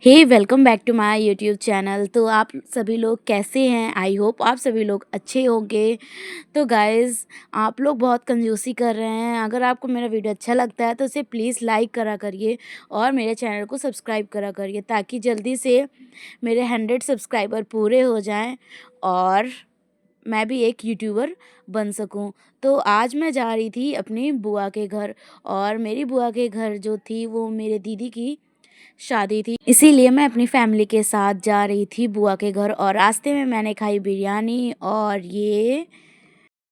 Hey welcome back to my YouTube channel. तो आप सभी लोग कैसे हैं? आई होप आप सभी लोग अच्छे होंगे। तो गाइज़, आप लोग बहुत कंजूसी कर रहे हैं। अगर आपको मेरा वीडियो अच्छा लगता है तो उसे प्लीज़ लाइक करा करिए और मेरे चैनल को सब्सक्राइब करा करिए ताकि जल्दी से मेरे 100 सब्सक्राइबर पूरे हो जाएँ और मैं भी एक यूट्यूबर बन सकूं। तो आज मैं जा रही थी अपनी बुआ के घर और मेरी बुआ के घर जो थी वो मेरे दीदी की शादी थी, इसीलिए मैं अपनी फैमिली के साथ जा रही थी बुआ के घर। और रास्ते में मैंने खाई बिरयानी और ये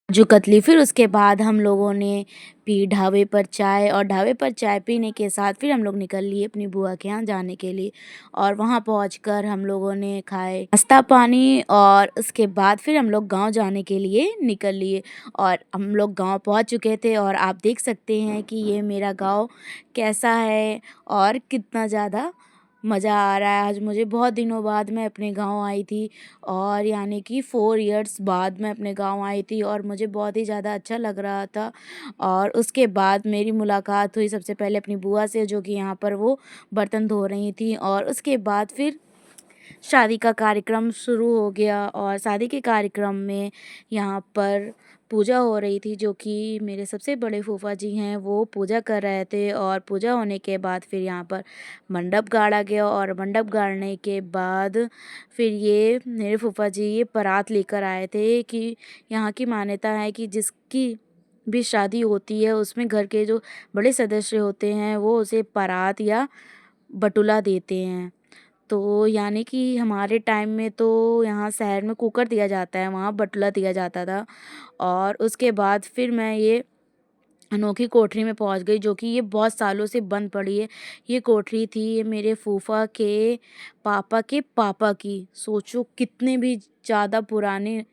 काजू कतली। फिर उसके बाद हम लोगों ने पी ढाबे पर चाय और ढाबे पर चाय पीने के साथ फिर हम लोग निकल लिए अपनी बुआ के यहाँ जाने के लिए। और वहाँ पहुँचकर हम लोगों ने खाए नाश्ता पानी और उसके बाद फिर हम लोग गांव जाने के लिए निकल लिए। और हम लोग गांव पहुँच चुके थे और आप देख सकते हैं कि ये मेरा गांव कैसा है और कितना ज़्यादा मज़ा आ रहा है। आज मुझे बहुत दिनों बाद मैं अपने गांव आई थी और यानी कि 4 इयर्स बाद मैं अपने गांव आई थी और मुझे बहुत ही ज़्यादा अच्छा लग रहा था। और उसके बाद मेरी मुलाकात हुई सबसे पहले अपनी बुआ से, जो कि यहाँ पर वो बर्तन धो रही थी। और उसके बाद फिर शादी का कार्यक्रम शुरू हो गया और शादी के कार्यक्रम में यहाँ पर पूजा हो रही थी, जो कि मेरे सबसे बड़े फूफा जी हैं वो पूजा कर रहे थे। और पूजा होने के बाद फिर यहाँ पर मंडप गाड़ा गया और मंडप गाड़ने के बाद फिर ये मेरे फूफा जी ये बारात लेकर आए थे। कि यहाँ की मान्यता है कि जिसकी भी शादी होती है उसमें घर के जो बड़े सदस्य होते हैं वो उसे बारात या बटुला देते हैं। तो यानी कि हमारे टाइम में तो यहाँ शहर में कुकर दिया जाता है, वहाँ बटुला दिया जाता था। और उसके बाद फिर मैं ये अनोखी कोठरी में पहुँच गई, जो कि ये बहुत सालों से बंद पड़ी है। ये कोठरी थी ये मेरे फूफा के पापा की। सोचो कितने भी ज़्यादा पुराने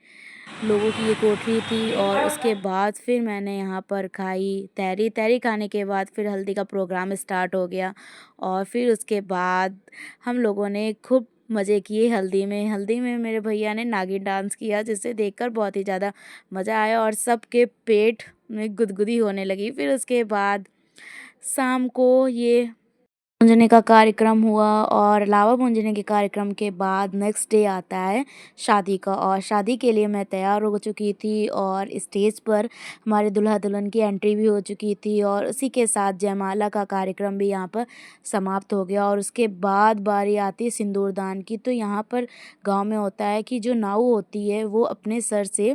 लोगों की ये कोठरी थी। और उसके बाद फिर मैंने यहाँ पर खाई तहरी। तहरी खाने के बाद फिर हल्दी का प्रोग्राम स्टार्ट हो गया और फिर उसके बाद हम लोगों ने खूब मज़े किए। हल्दी में मेरे भैया ने नागिन डांस किया, जिसे देखकर बहुत ही ज़्यादा मज़ा आया और सबके पेट में गुदगुदी होने लगी। फिर उसके बाद शाम को ये पूजने का कार्यक्रम हुआ और लावा पूजने के कार्यक्रम के बाद नेक्स्ट डे आता है शादी का। और शादी के लिए मैं तैयार हो चुकी थी और स्टेज पर हमारे दूल्हा दुल्हन की एंट्री भी हो चुकी थी और उसी के साथ जयमाला का कार्यक्रम भी यहाँ पर समाप्त हो गया। और उसके बाद बारी आती है सिंदूरदान की। तो यहाँ पर गांव में होता है कि जो नाऊ होती है वो अपने सर से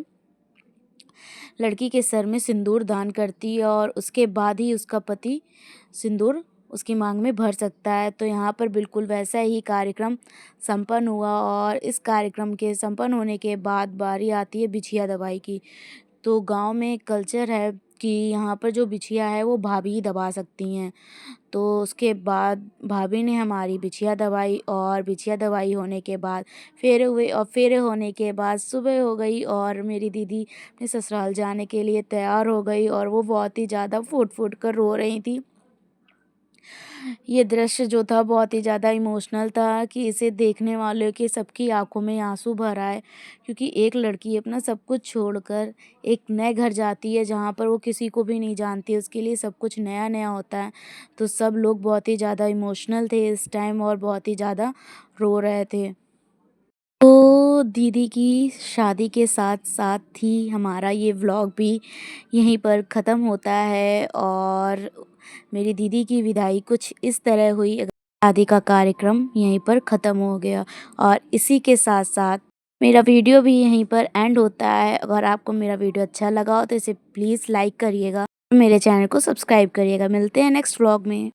लड़की के सर में सिंदूर दान करती है और उसके बाद ही उसका पति सिंदूर उसकी मांग में भर सकता है। तो यहाँ पर बिल्कुल वैसा ही कार्यक्रम संपन्न हुआ और इस कार्यक्रम के संपन्न होने के बाद बारी आती है बिछिया दबाई की। तो गांव में एक कल्चर है कि यहाँ पर जो बिछिया है वो भाभी ही दबा सकती हैं। तो उसके बाद भाभी ने हमारी बिछिया दबाई और बिछिया दबाई होने के बाद फेरे हुए और फेरे होने के बाद सुबह हो गई और मेरी दीदी अपने ससुराल जाने के लिए तैयार हो गई और वो बहुत ही ज़्यादा फूट फूट कर रो रही थी। ये दृश्य जो था बहुत ही ज़्यादा इमोशनल था कि इसे देखने वालों के सबकी आंखों में आंसू भर आए, क्योंकि एक लड़की अपना सब कुछ छोड़कर एक नए घर जाती है जहाँ पर वो किसी को भी नहीं जानती, उसके लिए सब कुछ नया नया होता है। तो सब लोग बहुत ही ज़्यादा इमोशनल थे इस टाइम और बहुत ही ज़्यादा रो रहे थे। तो दीदी की शादी के साथ साथ ही हमारा ये व्लॉग भी यहीं पर ख़त्म होता है और मेरी दीदी की विदाई कुछ इस तरह हुई। शादी का कार्यक्रम यहीं पर ख़त्म हो गया और इसी के साथ साथ मेरा वीडियो भी यहीं पर एंड होता है। अगर आपको मेरा वीडियो अच्छा लगा हो तो इसे प्लीज़ लाइक करिएगा, मेरे चैनल को सब्सक्राइब करिएगा। मिलते हैं नेक्स्ट व्लॉग में।